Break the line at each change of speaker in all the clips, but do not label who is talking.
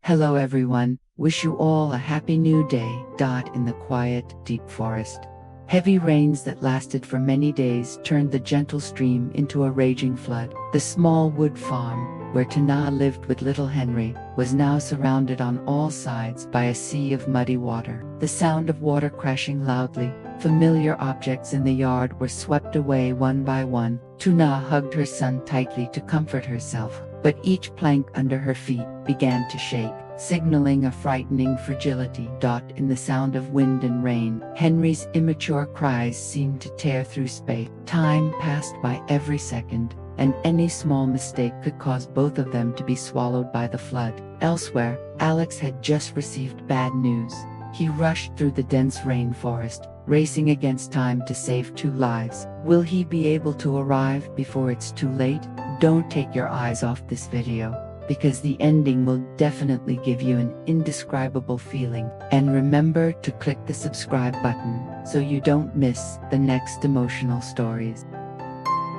Hello everyone, wish you all a happy new day. In the quiet, deep forest. Heavy rains that lasted for many days turned the gentle stream into a raging flood. The small wood farm, where nhat lived with little Henry, was now surrounded on all sides by a sea of muddy water. The sound of water crashing loudly, familiar objects in the yard were swept away one by one. Nhat hugged her son tightly to comfort herself, but each plank under her feet began to shake, signaling a frightening fragility. In the sound of wind and rain, Henry's immature cries seemed to tear through space. Time passed by every second, and any small mistake could cause both of them to be swallowed by the flood. Elsewhere, Alex had just received bad news. He rushed through the dense rainforest, racing against time to save 2 lives. Will he be able to arrive before it's too late? Don't take your eyes off this video, because the ending will definitely give you an indescribable feeling. And remember to click the subscribe button so you don't miss the next emotional stories.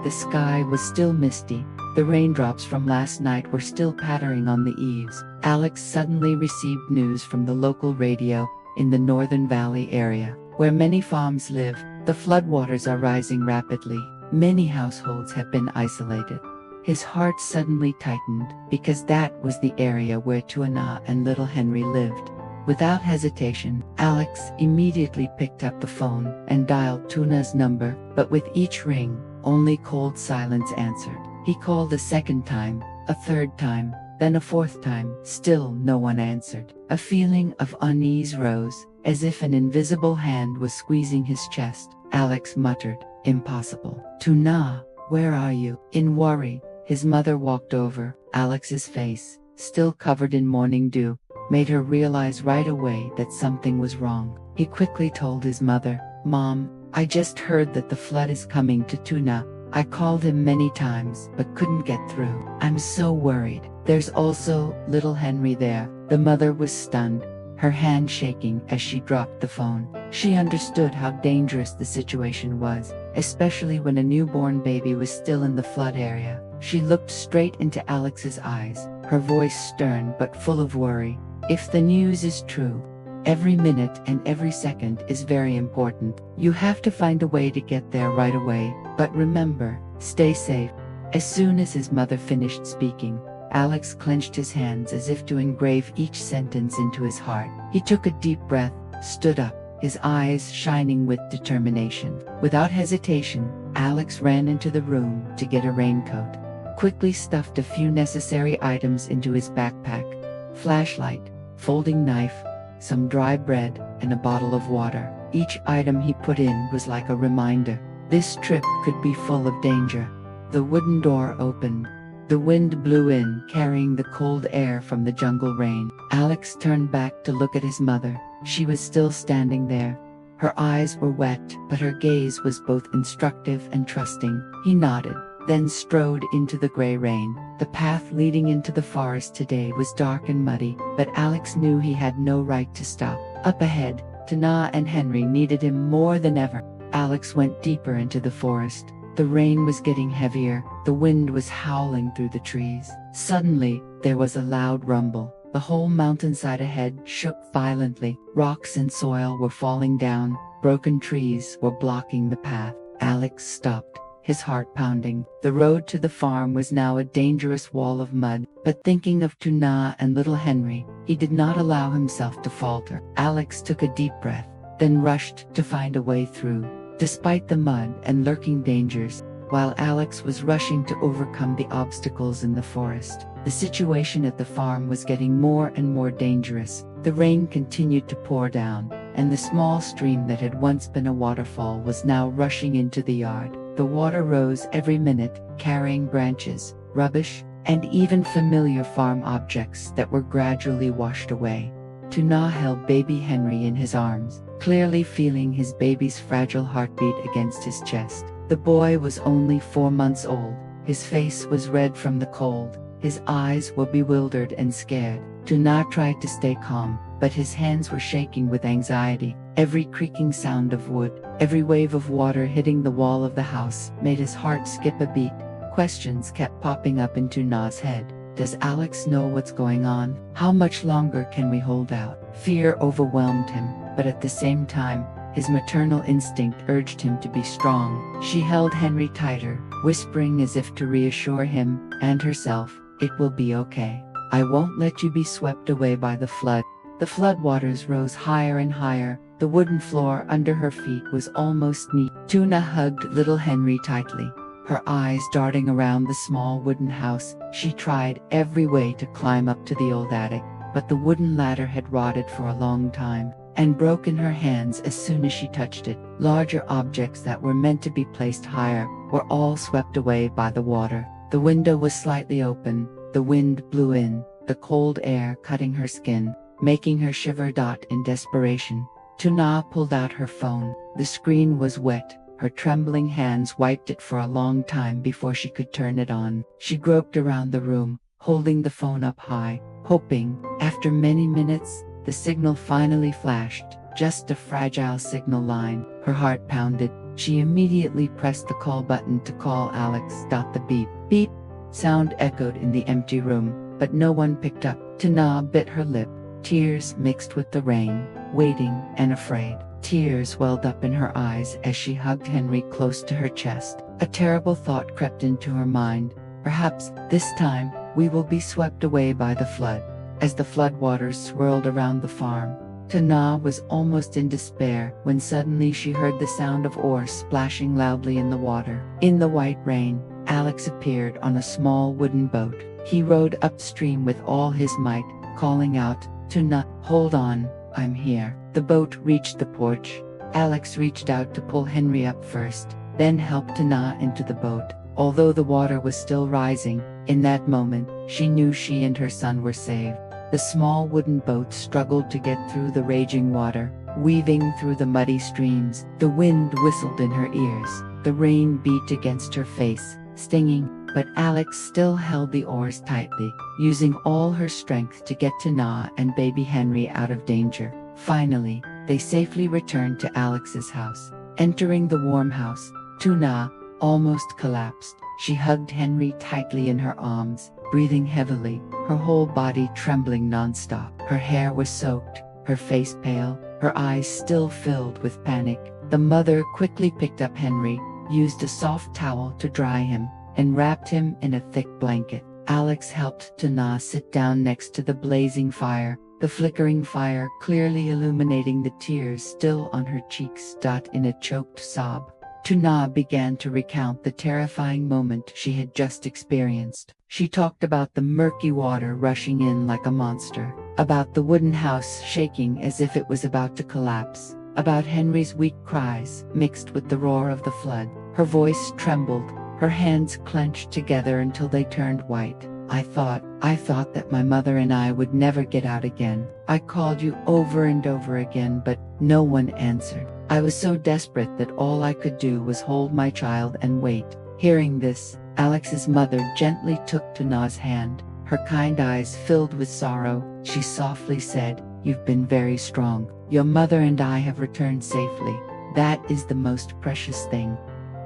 The sky was still misty. The raindrops from last night were still pattering on the eaves. Alex suddenly received news from the local radio in the Northern Valley area, where many farms live. The floodwaters are rising rapidly. Many households have been isolated. His heart suddenly tightened, because that was the area where Nhat and little Henry lived. Without hesitation, Alex immediately picked up the phone and dialed Nhat's number, but with each ring, only cold silence answered. He called a second time, a third time, then a fourth time. Still no one answered. A feeling of unease rose, as if an invisible hand was squeezing his chest. Alex muttered, "Impossible. Nhat, where are you?" In worry, his mother walked over. Alex's face, still covered in morning dew, made her realize right away that something was wrong. He quickly told his mother, "Mom, I just heard that the flood is coming to Nhat. I called him many times but couldn't get through. I'm so worried. There's also little Henry there." The mother was stunned, her hand shaking as she dropped the phone. She understood how dangerous the situation was, especially when a newborn baby was still in the flood area. She looked straight into Alex's eyes, her voice stern but full of worry. "If the news is true, every minute and every second is very important. You have to find a way to get there right away, but remember, stay safe." As soon as his mother finished speaking, Alex clenched his hands as if to engrave each sentence into his heart. He took a deep breath, stood up, his eyes shining with determination. Without hesitation, Alex ran into the room to get a raincoat, quickly stuffed a few necessary items into his backpack: flashlight, folding knife, some dry bread, and a bottle of water. Each item he put in was like a reminder. This trip could be full of danger. The wooden door opened. The wind blew in, carrying the cold air from the jungle rain. Alex turned back to look at his mother. She was still standing there. Her eyes were wet, but her gaze was both instructive and trusting. He nodded, then strode into the gray rain. The path leading into the forest today was dark and muddy, but Alex knew he had no right to stop. Up ahead, Nhat and Henry needed him more than ever. Alex went deeper into the forest. The rain was getting heavier, the wind was howling through the trees. Suddenly, there was a loud rumble. The whole mountainside ahead shook violently. Rocks and soil were falling down, broken trees were blocking the path. Alex stopped, his heart pounding. The road to the farm was now a dangerous wall of mud, but thinking of Nhat and little Henry, he did not allow himself to falter. Alex took a deep breath, then rushed to find a way through. Despite the mud and lurking dangers, while Alex was rushing to overcome the obstacles in the forest, the situation at the farm was getting more and more dangerous. The rain continued to pour down, and the small stream that had once been a waterfall was now rushing into the yard. The water rose every minute, carrying branches, rubbish, and even familiar farm objects that were gradually washed away. Nhat held baby Henry in his arms, clearly feeling his baby's fragile heartbeat against his chest. The boy was only 4 months old. His face was red from the cold. His eyes were bewildered and scared. Nhat tried to stay calm, but his hands were shaking with anxiety. Every creaking sound of wood, every wave of water hitting the wall of the house made his heart skip a beat. Questions kept popping up into Nhat's head. Does Alex know what's going on? How much longer can we hold out? Fear overwhelmed him, but at the same time, his maternal instinct urged him to be strong. She held Henry tighter, whispering as if to reassure him and herself, "It will be okay. I won't let you be swept away by the flood." The floodwaters rose higher and higher. The wooden floor under her feet was almost knee. Tuna hugged little Henry tightly, her eyes darting around the small wooden house. She tried every way to climb up to the old attic, but the wooden ladder had rotted for a long time and broke in her hands as soon as she touched it. Larger objects that were meant to be placed higher were all swept away by the water. The window was slightly open. The wind blew in, the cold air cutting her skin, making her shiver. In desperation, Tuna pulled out her phone. The screen was wet. Her trembling hands wiped it for a long time before she could turn it on. She groped around the room, holding the phone up high, hoping. After many minutes, the signal finally flashed, just a fragile signal line. Her heart pounded. She immediately pressed the call button to call Alex. The beep, beep sound echoed in the empty room, but no one picked up. Tana bit her lip. Tears mixed with the rain, waiting and afraid. Tears welled up in her eyes as she hugged Henry close to her chest. A terrible thought crept into her mind. Perhaps, this time, we will be swept away by the flood. As the floodwaters swirled around the farm, Tana was almost in despair when suddenly she heard the sound of oars splashing loudly in the water. In the white rain, Alex appeared on a small wooden boat. He rowed upstream with all his might, calling out, "Tuna, hold on, I'm here." The boat reached the porch. Alex reached out to pull Henry up first, then helped Tana into the boat. Although the water was still rising, in that moment, she knew she and her son were saved. The small wooden boat struggled to get through the raging water, weaving through the muddy streams. The wind whistled in her ears. The rain beat against her face, stinging, but Alex still held the oars tightly, using all her strength to get Tana and baby Henry out of danger. Finally, they safely returned to Alex's house. Entering the warm house, Tuna almost collapsed. She hugged Henry tightly in her arms, breathing heavily, her whole body trembling nonstop. Her hair was soaked, her face pale, her eyes still filled with panic. The mother quickly picked up Henry, used a soft towel to dry him, and wrapped him in a thick blanket. Alex helped Tana sit down next to the blazing fire, the flickering fire clearly illuminating the tears still on her cheeks. In a choked sob, Tana began to recount the terrifying moment she had just experienced. She talked about the murky water rushing in like a monster, about the wooden house shaking as if it was about to collapse, about Henry's weak cries mixed with the roar of the flood. Her voice trembled, her hands clenched together until they turned white. I thought that my mother and I would never get out again. I called you over and over again, but no one answered. I was so desperate that all I could do was hold my child and wait." Hearing this, Alex's mother gently took Tana's hand. Her kind eyes filled with sorrow. She softly said, "You've been very strong. Your mother and I have returned safely. That is the most precious thing."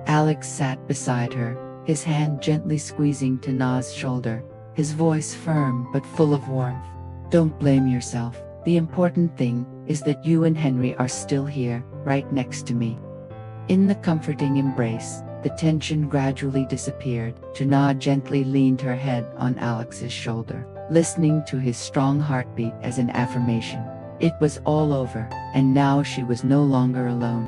Alex sat beside her, his hand gently squeezing Tana's shoulder, his voice firm but full of warmth. "Don't blame yourself. The important thing is that you and Henry are still here, right next to me." In the comforting embrace, the tension gradually disappeared. Tana gently leaned her head on Alex's shoulder, listening to his strong heartbeat as an affirmation. It was all over, and now she was no longer alone.